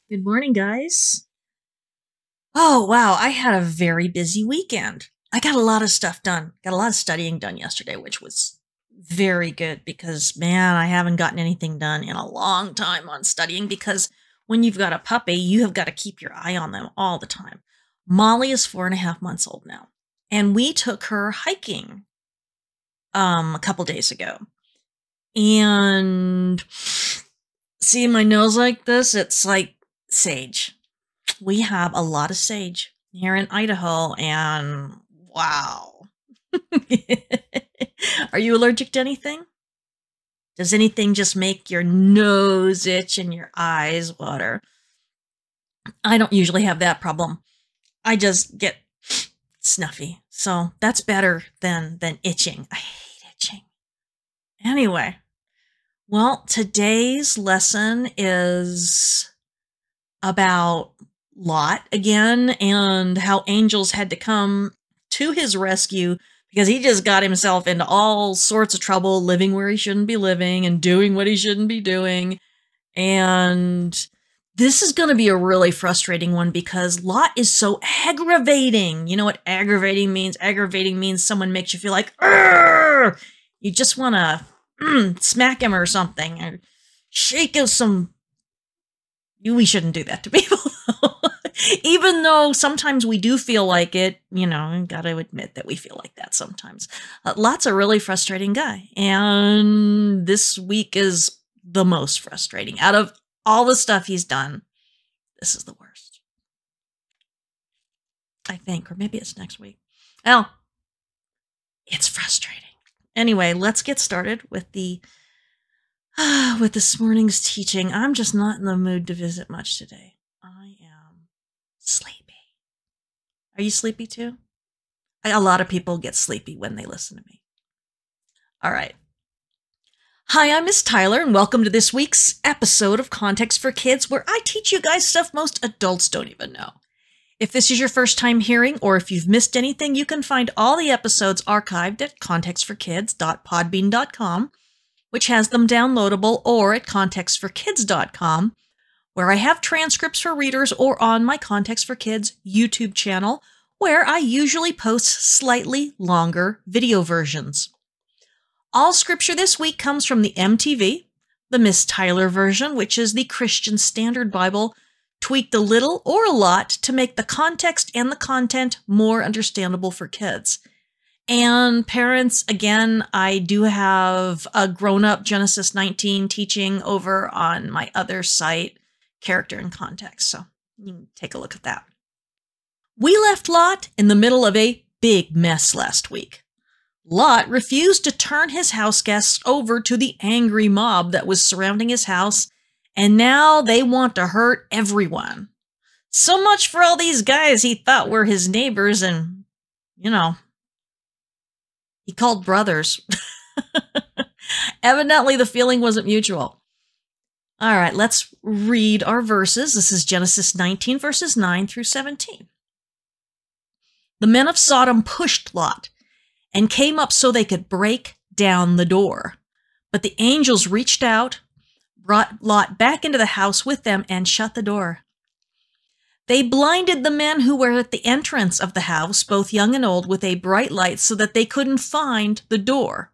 Good morning, guys. Oh, wow. I had a very busy weekend. I got a lot of stuff done. Got a lot of studying done yesterday, which was very good because, man, I haven't gotten anything done in a long time on studying because when you've got a puppy, you have got to keep your eye on them all the time. Molly is 4.5 months old now, and we took her hiking a couple days ago. And see my nose like this? It's like sage. We have a lot of sage here in Idaho, and wow. Are you allergic to anything? Does anything just make your nose itch and your eyes water? I don't usually have that problem. I just get snuffy. So that's better than itching. I hate itching. Anyway, well, today's lesson is about Lot again and how angels had to come to his rescue because he just got himself into all sorts of trouble living where he shouldn't be living and doing what he shouldn't be doing. And this is going to be a really frustrating one because Lot is so aggravating. You know what aggravating means? Aggravating means someone makes you feel like, "Arr!" You just want to smack him or something or shake him some. We shouldn't do that to people. Even though sometimes we do feel like it, got to admit that we feel like that sometimes. Lot's a really frustrating guy. And this week is the most frustrating. Out of all the stuff he's done, this is the worst. I think, or maybe it's next week. Well, it's frustrating. Anyway, let's get started with with this morning's teaching. I'm just not in the mood to visit much today. I am sleepy. Are you sleepy too? A lot of people get sleepy when they listen to me. All right. Hi, I'm Miss Tyler, and welcome to this week's episode of Context for Kids, where I teach you guys stuff most adults don't even know. If this is your first time hearing, or if you've missed anything, you can find all the episodes archived at contextforkids.podbean.com, which has them downloadable, or at contextforkids.com, where I have transcripts for readers, or on my Context for Kids YouTube channel, where I usually post slightly longer video versions. All scripture this week comes from the MTV, the Miss Tyler version, which is the Christian Standard Bible, tweaked a little or a lot to make the context and the content more understandable for kids. And parents, again, I do have a grown-up Genesis 19 teaching over on my other site, Character and Context, so you can take a look at that. We left Lot in the middle of a big mess last week. Lot refused to turn his house guests over to the angry mob that was surrounding his house, and now they want to hurt everyone. So much for all these guys he thought were his neighbors and, he called brothers. Evidently, the feeling wasn't mutual. All right, let's read our verses. This is Genesis 19, verses 9 through 17. The men of Sodom pushed Lot and came up so they could break down the door. But the angels reached out, brought Lot back into the house with them, and shut the door. They blinded the men who were at the entrance of the house, both young and old, with a bright light so that they couldn't find the door.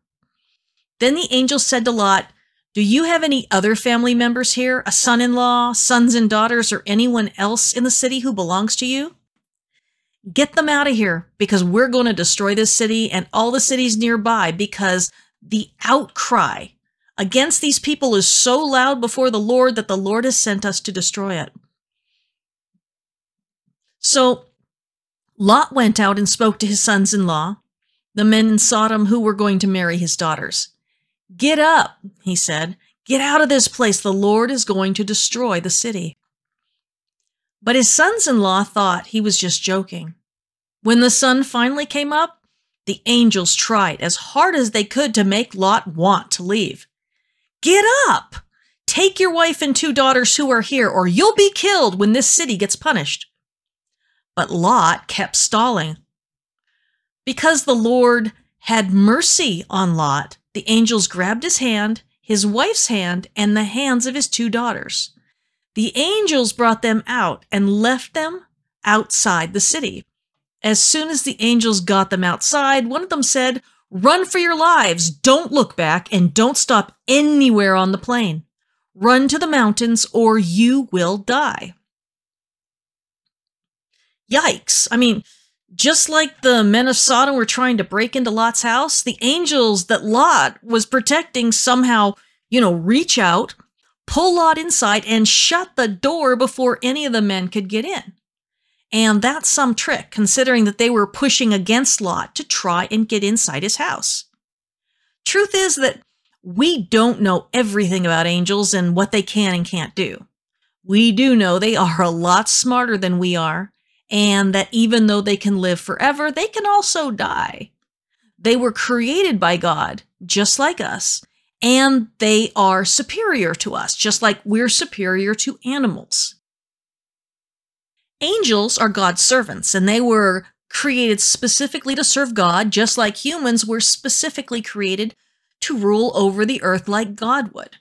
Then the angel said to Lot, "Do you have any other family members here, a son-in-law, sons and daughters, or anyone else in the city who belongs to you? Get them out of here, because we're going to destroy this city and all the cities nearby, because the outcry against these people is so loud before the Lord that the Lord has sent us to destroy it." So Lot went out and spoke to his sons-in-law, the men in Sodom who were going to marry his daughters. "Get up," he said. "Get out of this place. The Lord is going to destroy the city." But his sons-in-law thought he was just joking. When the sun finally came up, the angels tried as hard as they could to make Lot want to leave. "Get up! Take your wife and 2 daughters who are here, or you'll be killed when this city gets punished." But Lot kept stalling. Because the Lord had mercy on Lot, the angels grabbed his hand, his wife's hand, and the hands of his 2 daughters. The angels brought them out and left them outside the city. As soon as the angels got them outside, one of them said, "Run for your lives, don't look back, and don't stop anywhere on the plain. Run to the mountains or you will die." Yikes. I mean, just like the men of Sodom were trying to break into Lot's house, the angels that Lot was protecting somehow, reach out, pull Lot inside, and shut the door before any of the men could get in. And that's some trick, considering that they were pushing against Lot to try and get inside his house. Truth is that we don't know everything about angels and what they can and can't do. We do know they are a lot smarter than we are, and that even though they can live forever, they can also die. They were created by God, just like us, and they are superior to us, just like we're superior to animals. Angels are God's servants, and they were created specifically to serve God, just like humans were specifically created to rule over the earth like God would.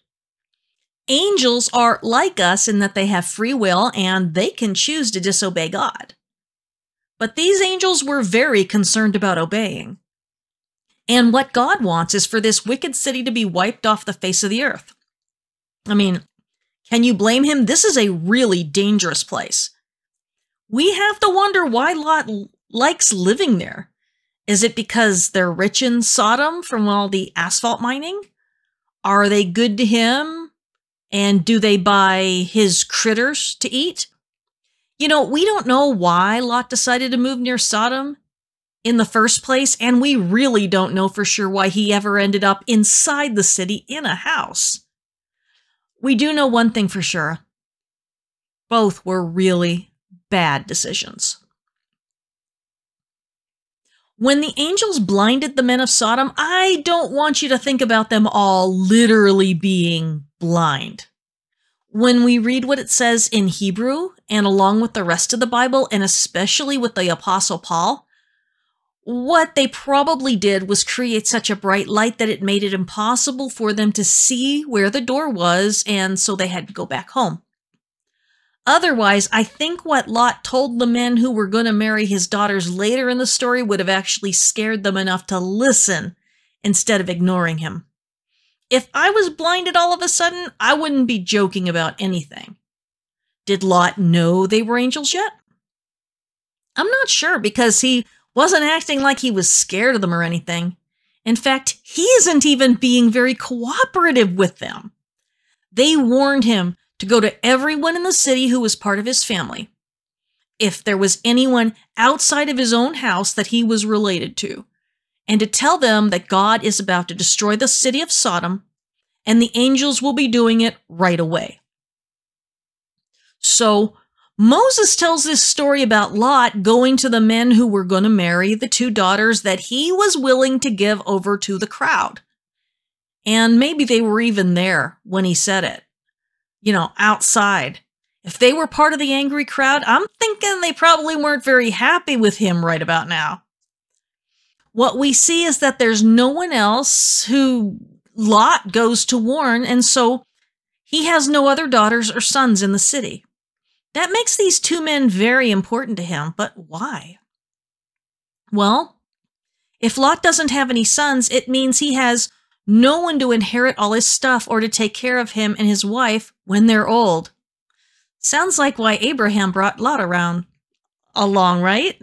Angels are like us in that they have free will and they can choose to disobey God. But these angels were very concerned about obeying. And what God wants is for this wicked city to be wiped off the face of the earth. I mean, can you blame him? This is a really dangerous place. We have to wonder why Lot likes living there. Is it because they're rich in Sodom from all the asphalt mining? Are they good to him? And do they buy his critters to eat? We don't know why Lot decided to move near Sodom in the first place, and we really don't know for sure why he ever ended up inside the city in a house. We do know one thing for sure. Both were really bad decisions. When the angels blinded the men of Sodom, I don't want you to think about them all literally being blind. When we read what it says in Hebrew, and along with the rest of the Bible, and especially with the Apostle Paul, what they probably did was create such a bright light that it made it impossible for them to see where the door was, and so they had to go back home. Otherwise, I think what Lot told the men who were going to marry his daughters later in the story would have actually scared them enough to listen instead of ignoring him. If I was blinded all of a sudden, I wouldn't be joking about anything. Did Lot know they were angels yet? I'm not sure, because he wasn't acting like he was scared of them or anything. In fact, he isn't even being very cooperative with them. They warned him to go to everyone in the city who was part of his family. If there was anyone outside of his own house that he was related to, and to tell them that God is about to destroy the city of Sodom, and the angels will be doing it right away. So Moses tells this story about Lot going to the men who were going to marry the two daughters that he was willing to give over to the crowd. And maybe they were even there when he said it. Outside. If they were part of the angry crowd, I'm thinking they probably weren't very happy with him right about now. What we see is that there's no one else who Lot goes to warn, and so he has no other daughters or sons in the city. That makes these two men very important to him, but why? Well, if Lot doesn't have any sons, it means he has no one to inherit all his stuff or to take care of him and his wife when they're old. Sounds like why Abraham brought Lot along, right?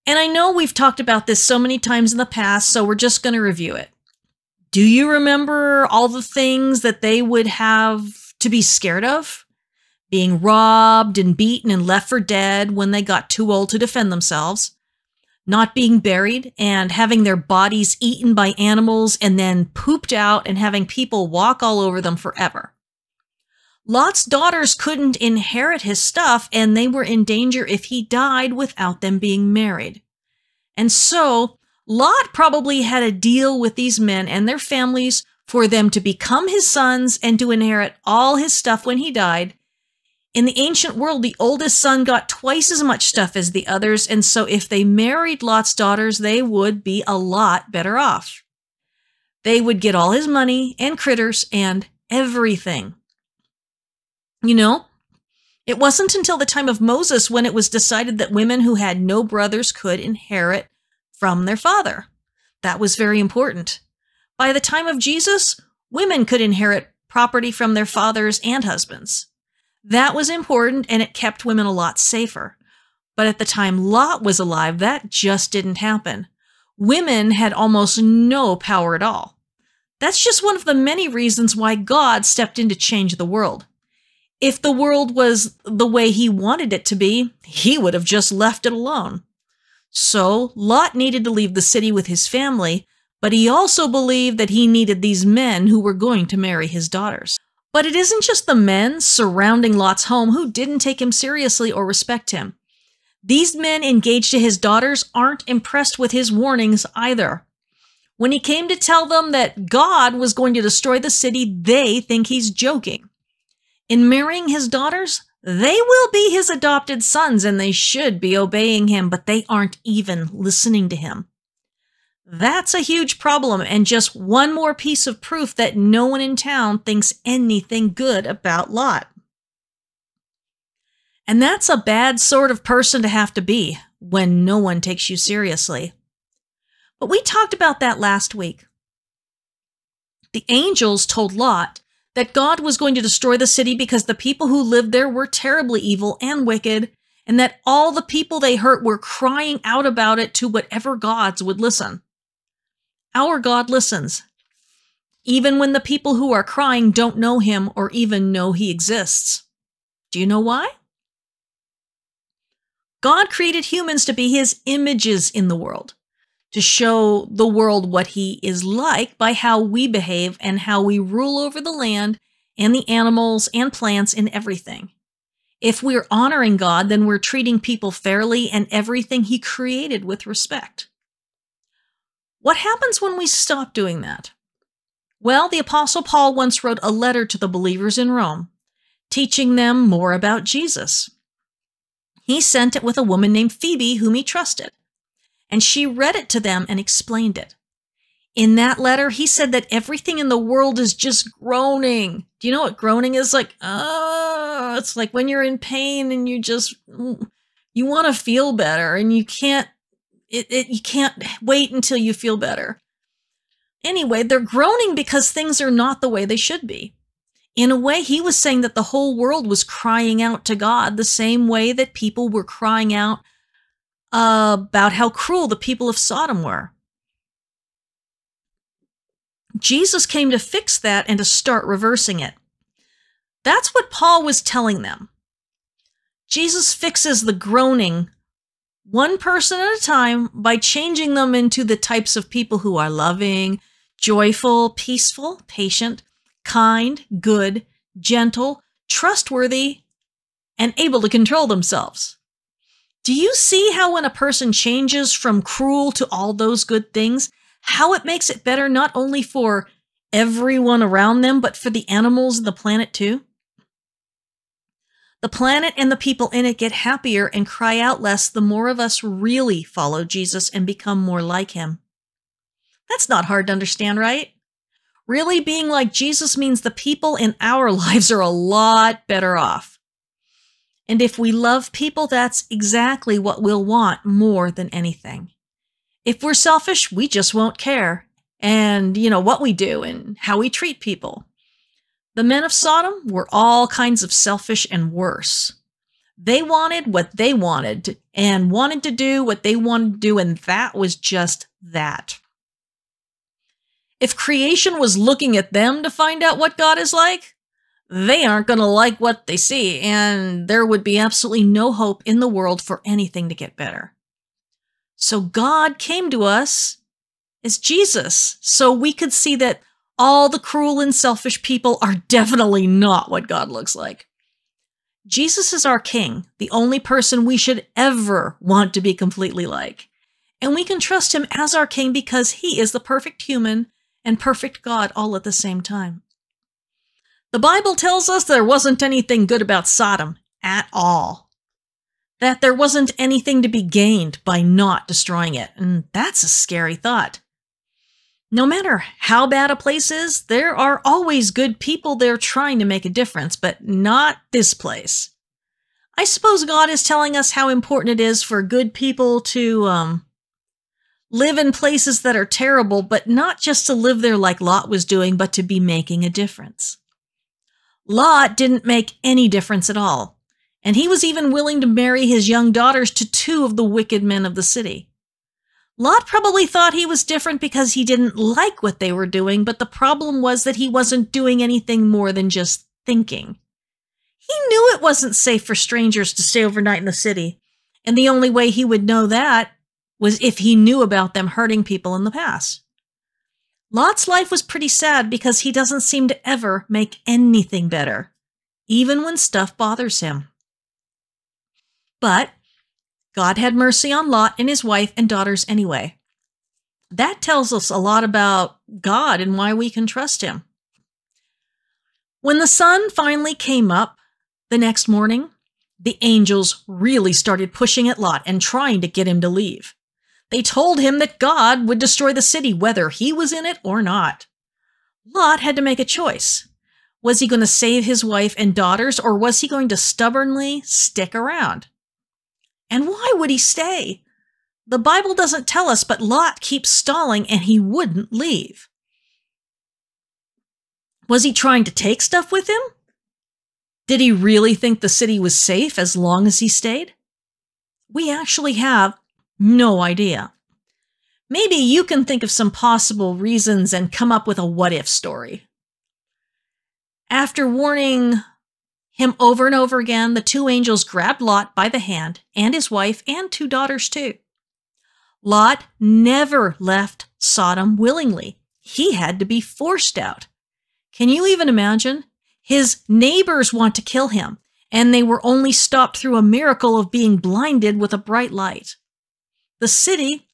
And I know we've talked about this so many times in the past, so we're just going to review it. Do you remember all the things that they would have to be scared of? Being robbed and beaten and left for dead when they got too old to defend themselves. Not being buried and having their bodies eaten by animals and then pooped out and having people walk all over them forever. Lot's daughters couldn't inherit his stuff, and they were in danger if he died without them being married. And so, Lot probably had a deal with these men and their families for them to become his sons and to inherit all his stuff when he died. In the ancient world, the oldest son got twice as much stuff as the others, and so if they married Lot's daughters, they would be a lot better off. They would get all his money and critters and everything. You know, it wasn't until the time of Moses when it was decided that women who had no brothers could inherit from their father. That was very important. By the time of Jesus, women could inherit property from their fathers and husbands. That was important, and it kept women a lot safer. But at the time Lot was alive, that just didn't happen. Women had almost no power at all. That's just one of the many reasons why God stepped in to change the world. If the world was the way he wanted it to be, he would have just left it alone. So Lot needed to leave the city with his family, but he also believed that he needed these men who were going to marry his daughters. But it isn't just the men surrounding Lot's home who didn't take him seriously or respect him. These men engaged to his daughters aren't impressed with his warnings either. When he came to tell them that God was going to destroy the city, they think he's joking. In marrying his daughters, they will be his adopted sons and they should be obeying him, but they aren't even listening to him. That's a huge problem and just one more piece of proof that no one in town thinks anything good about Lot. And that's a bad sort of person to have to be when no one takes you seriously. But we talked about that last week. The angels told Lot that God was going to destroy the city because the people who lived there were terribly evil and wicked, and that all the people they hurt were crying out about it to whatever gods would listen. Our God listens, even when the people who are crying don't know him or even know he exists. Do you know why? God created humans to be his images in the world, to show the world what he is like by how we behave and how we rule over the land and the animals and plants and everything. If we're honoring God, then we're treating people fairly and everything he created with respect. What happens when we stop doing that? Well, the Apostle Paul once wrote a letter to the believers in Rome, teaching them more about Jesus. He sent it with a woman named Phoebe, whom he trusted, and she read it to them and explained it. In that letter, he said that everything in the world is just groaning. Do you know what groaning is like? It's like when you're in pain and you want to feel better and you can't wait until you feel better. Anyway, they're groaning because things are not the way they should be. In a way, he was saying that the whole world was crying out to God the same way that people were crying out about how cruel the people of Sodom were. Jesus came to fix that and to start reversing it. That's what Paul was telling them. Jesus fixes the groaning one person at a time by changing them into the types of people who are loving, joyful, peaceful, patient, kind, good, gentle, trustworthy, and able to control themselves. Do you see how when a person changes from cruel to all those good things, how it makes it better not only for everyone around them, but for the animals and the planet too? The planet and the people in it get happier and cry out less the more of us really follow Jesus and become more like him. That's not hard to understand, right? Really being like Jesus means the people in our lives are a lot better off. And if we love people, that's exactly what we'll want more than anything. If we're selfish, we just won't care. And, what we do and how we treat people. The men of Sodom were all kinds of selfish and worse. They wanted what they wanted and wanted to do what they wanted to do, and that was just that. If creation was looking at them to find out what God is like, they aren't going to like what they see, and there would be absolutely no hope in the world for anything to get better. So God came to us as Jesus, so we could see that all the cruel and selfish people are definitely not what God looks like. Jesus is our King, the only person we should ever want to be completely like. And we can trust him as our King because he is the perfect human and perfect God all at the same time. The Bible tells us there wasn't anything good about Sodom at all. That there wasn't anything to be gained by not destroying it, and that's a scary thought. No matter how bad a place is, there are always good people there trying to make a difference, but not this place. I suppose God is telling us how important it is for good people to live in places that are terrible, but not just to live there like Lot was doing, but to be making a difference. Lot didn't make any difference at all, and he was even willing to marry his young daughters to two of the wicked men of the city. Lot probably thought he was different because he didn't like what they were doing, but the problem was that he wasn't doing anything more than just thinking. He knew it wasn't safe for strangers to stay overnight in the city, and the only way he would know that was if he knew about them hurting people in the past. Lot's life was pretty sad because he doesn't seem to ever make anything better, even when stuff bothers him. But God had mercy on Lot and his wife and daughters anyway. That tells us a lot about God and why we can trust him. When the sun finally came up the next morning, the angels really started pushing at Lot and trying to get him to leave. They told him that God would destroy the city whether he was in it or not. Lot had to make a choice. Was he going to save his wife and daughters, or was he going to stubbornly stick around? And why would he stay? The Bible doesn't tell us, but Lot keeps stalling and he wouldn't leave. Was he trying to take stuff with him? Did he really think the city was safe as long as he stayed? We actually have no idea. Maybe you can think of some possible reasons and come up with a what-if story. After warning him over and over again, the two angels grabbed Lot by the hand, and his wife and two daughters too. Lot never left Sodom willingly. He had to be forced out. Can you even imagine? His neighbors want to kill him, and they were only stopped through a miracle of being blinded with a bright light. The city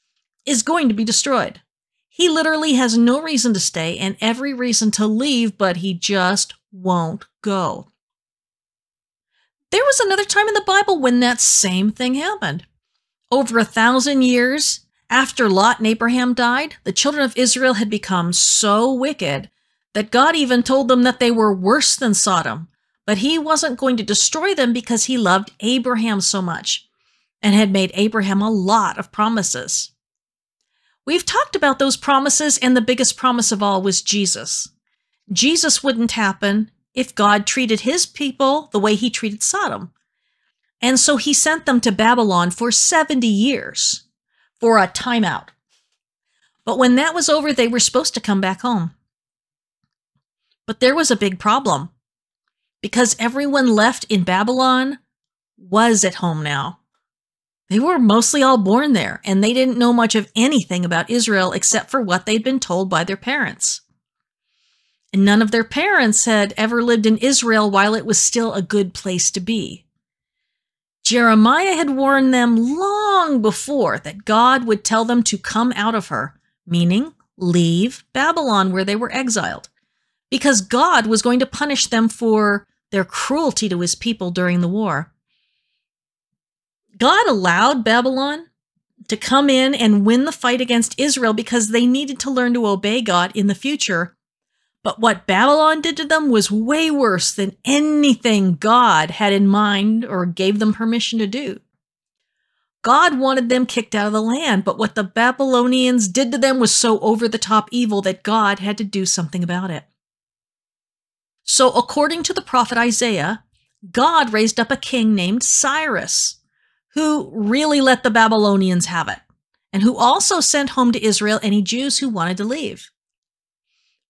is going to be destroyed. He literally has no reason to stay and every reason to leave, but he just won't go. There was another time in the Bible when that same thing happened. Over 1,000 years after Lot and Abraham died, the children of Israel had become so wicked that God even told them that they were worse than Sodom, but he wasn't going to destroy them because he loved Abraham so much and had made Abraham a lot of promises. We've talked about those promises, and the biggest promise of all was Jesus. Jesus wouldn't happen if God treated his people the way he treated Sodom. And so he sent them to Babylon for 70 years for a timeout. But when that was over, they were supposed to come back home. But there was a big problem, because everyone left in Babylon was at home now. They were mostly all born there, and they didn't know much of anything about Israel except for what they'd been told by their parents. And none of their parents had ever lived in Israel while it was still a good place to be. Jeremiah had warned them long before that God would tell them to come out of her, meaning leave Babylon where they were exiled, because God was going to punish them for their cruelty to his people during the war. God allowed Babylon to come in and win the fight against Israel because they needed to learn to obey God in the future. But what Babylon did to them was way worse than anything God had in mind or gave them permission to do. God wanted them kicked out of the land, but what the Babylonians did to them was so over-the-top evil that God had to do something about it. So according to the prophet Isaiah, God raised up a king named Cyrus, who really let the Babylonians have it, and who also sent home to Israel any Jews who wanted to leave.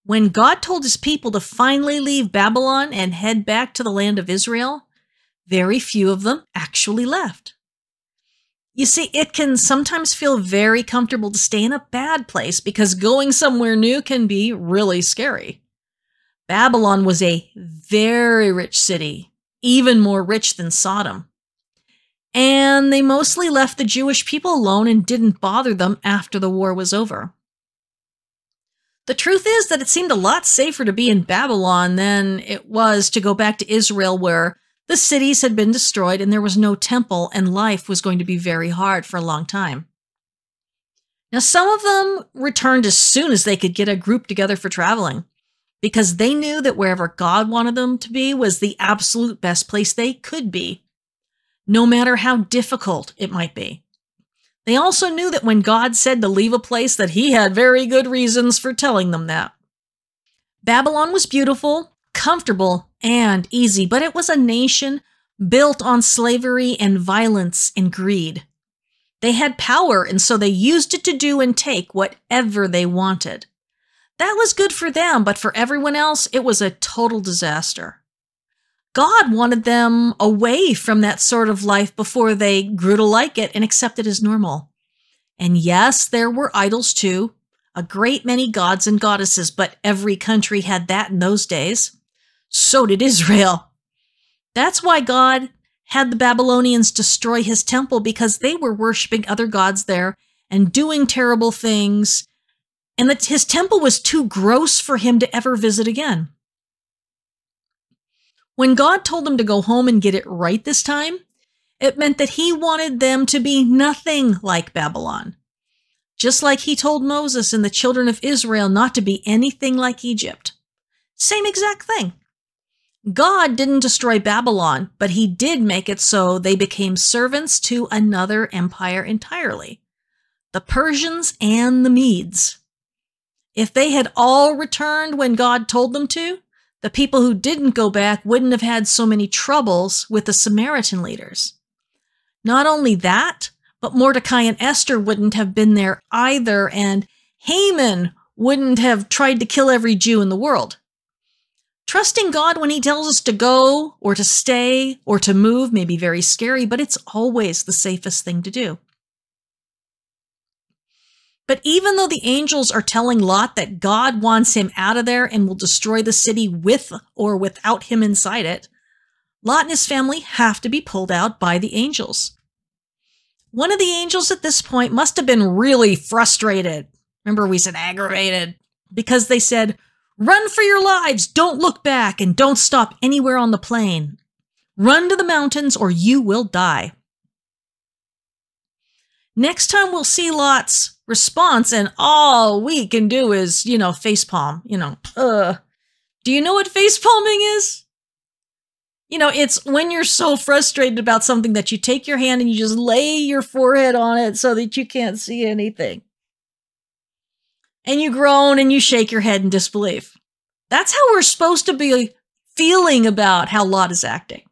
When God told his people to finally leave Babylon and head back to the land of Israel, very few of them actually left. You see, it can sometimes feel very comfortable to stay in a bad place because going somewhere new can be really scary. Babylon was a very rich city, even more rich than Sodom. And they mostly left the Jewish people alone and didn't bother them after the war was over. The truth is that it seemed a lot safer to be in Babylon than it was to go back to Israel, where the cities had been destroyed and there was no temple and life was going to be very hard for a long time. Now, some of them returned as soon as they could get a group together for traveling, because they knew that wherever God wanted them to be was the absolute best place they could be, no matter how difficult it might be. They also knew that when God said to leave a place, that he had very good reasons for telling them that. Babylon was beautiful, comfortable, and easy, but it was a nation built on slavery and violence and greed. They had power, and so they used it to do and take whatever they wanted. That was good for them, but for everyone else, it was a total disaster. God wanted them away from that sort of life before they grew to like it and accept it as normal. And yes, there were idols too, a great many gods and goddesses, but every country had that in those days. So did Israel. That's why God had the Babylonians destroy his temple, because they were worshiping other gods there and doing terrible things, and that his temple was too gross for him to ever visit again. When God told them to go home and get it right this time, it meant that he wanted them to be nothing like Babylon. Just like he told Moses and the children of Israel not to be anything like Egypt. Same exact thing. God didn't destroy Babylon, but he did make it so they became servants to another empire entirely. The Persians and the Medes. If they had all returned when God told them to, the people who didn't go back wouldn't have had so many troubles with the Samaritan leaders. Not only that, but Mordecai and Esther wouldn't have been there either, and Haman wouldn't have tried to kill every Jew in the world. Trusting God when he tells us to go, or to stay, or to move may be very scary, but it's always the safest thing to do. But even though the angels are telling Lot that God wants him out of there and will destroy the city with or without him inside it, Lot and his family have to be pulled out by the angels. One of the angels at this point must have been really frustrated. Remember, we said aggravated, because they said, "Run for your lives, don't look back, and don't stop anywhere on the plain. Run to the mountains or you will die." Next time we'll see Lot's response, and all we can do is, facepalm, Do you know what facepalming is? It's when you're so frustrated about something that you take your hand and you just lay your forehead on it so that you can't see anything. And you groan and you shake your head in disbelief. That's how we're supposed to be feeling about how Lot is acting.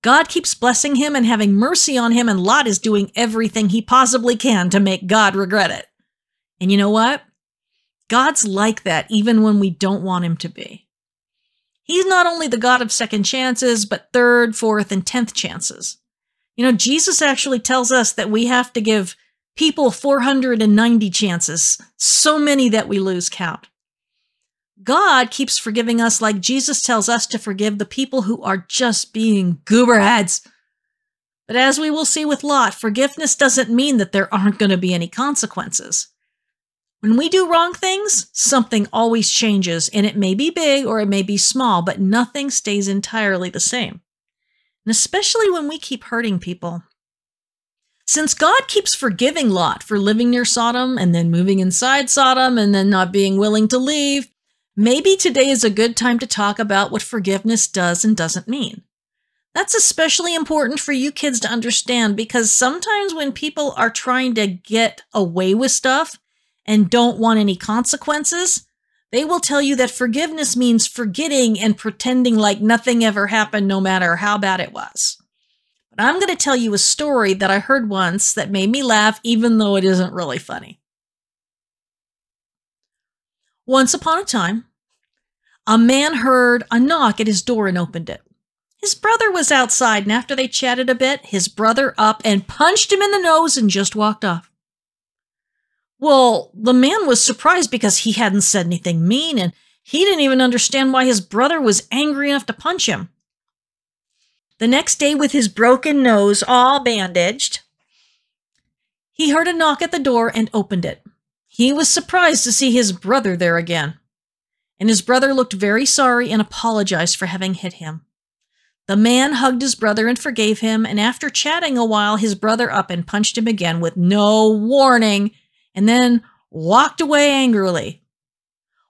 God keeps blessing him and having mercy on him, and Lot is doing everything he possibly can to make God regret it. And you know what? God's like that even when we don't want him to be. He's not only the God of second chances, but third, fourth, and 10th chances. Jesus actually tells us that we have to give people 490 chances, so many that we lose count. God keeps forgiving us like Jesus tells us to forgive the people who are just being gooberheads. But as we will see with Lot, forgiveness doesn't mean that there aren't going to be any consequences. When we do wrong things, something always changes, and it may be big or it may be small, but nothing stays entirely the same. And especially when we keep hurting people. Since God keeps forgiving Lot for living near Sodom and then moving inside Sodom and then not being willing to leave, maybe today is a good time to talk about what forgiveness does and doesn't mean. That's especially important for you kids to understand, because sometimes when people are trying to get away with stuff and don't want any consequences, they will tell you that forgiveness means forgetting and pretending like nothing ever happened no matter how bad it was. But I'm going to tell you a story that I heard once that made me laugh even though it isn't really funny. Once upon a time, a man heard a knock at his door and opened it. His brother was outside, and after they chatted a bit, his brother up and punched him in the nose and just walked off. Well, the man was surprised because he hadn't said anything mean, and he didn't even understand why his brother was angry enough to punch him. The next day, with his broken nose all bandaged, he heard a knock at the door and opened it. He was surprised to see his brother there again, and his brother looked very sorry and apologized for having hit him. The man hugged his brother and forgave him, and after chatting a while, his brother up and punched him again with no warning and then walked away angrily.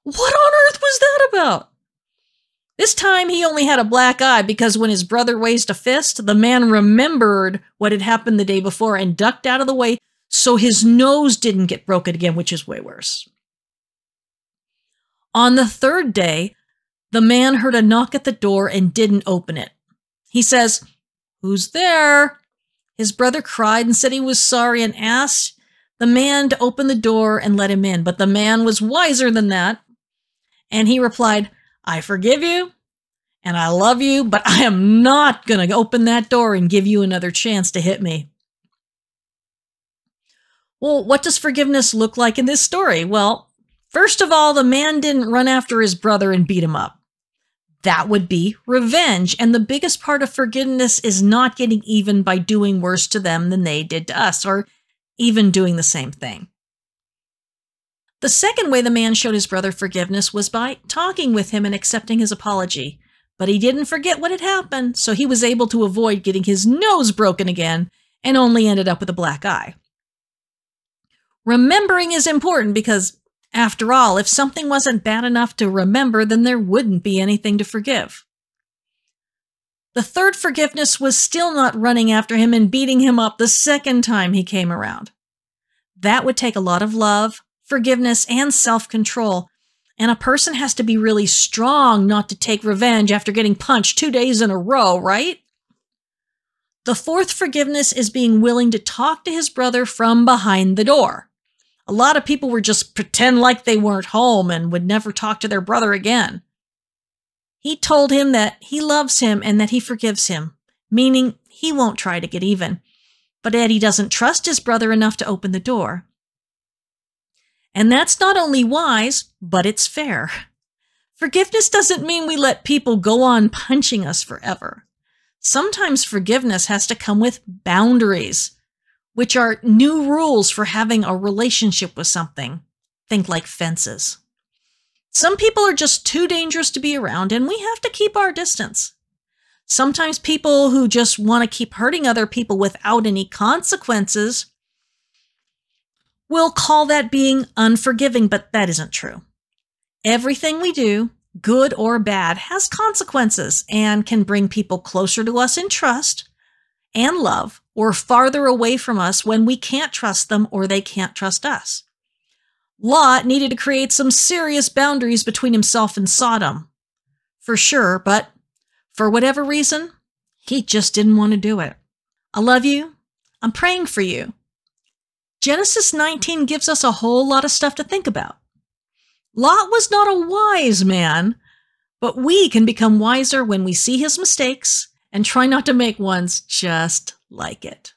What on earth was that about? This time he only had a black eye because when his brother raised a fist, the man remembered what had happened the day before and ducked out of the way so his nose didn't get broken again, which is way worse. On the third day, the man heard a knock at the door and didn't open it. He says, "Who's there?" His brother cried and said he was sorry and asked the man to open the door and let him in. But the man was wiser than that. And he replied, "I forgive you and I love you, but I am not going to open that door and give you another chance to hit me." Well, what does forgiveness look like in this story? Well, first of all, the man didn't run after his brother and beat him up. That would be revenge. And the biggest part of forgiveness is not getting even by doing worse to them than they did to us, or even doing the same thing. The second way the man showed his brother forgiveness was by talking with him and accepting his apology. But he didn't forget what had happened, so he was able to avoid getting his nose broken again and only ended up with a black eye. Remembering is important because, after all, if something wasn't bad enough to remember, then there wouldn't be anything to forgive. The third forgiveness was still not running after him and beating him up the second time he came around. That would take a lot of love, forgiveness, and self-control, and a person has to be really strong not to take revenge after getting punched 2 days in a row, right? The fourth forgiveness is being willing to talk to his brother from behind the door. A lot of people would just pretend like they weren't home and would never talk to their brother again. He told him that he loves him and that he forgives him, meaning he won't try to get even, but that he doesn't trust his brother enough to open the door. And that's not only wise, but it's fair. Forgiveness doesn't mean we let people go on punching us forever. Sometimes forgiveness has to come with boundaries, which are new rules for having a relationship with something. Think like fences. Some people are just too dangerous to be around, and we have to keep our distance. Sometimes people who just want to keep hurting other people without any consequences will call that being unforgiving, but that isn't true. Everything we do, good or bad, has consequences and can bring people closer to us in trust and love, or farther away from us when we can't trust them or they can't trust us. Lot needed to create some serious boundaries between himself and Sodom, for sure, but for whatever reason, he just didn't want to do it. I love you. I'm praying for you. Genesis 19 gives us a whole lot of stuff to think about. Lot was not a wise man, but we can become wiser when we see his mistakes and try not to make ones just like it.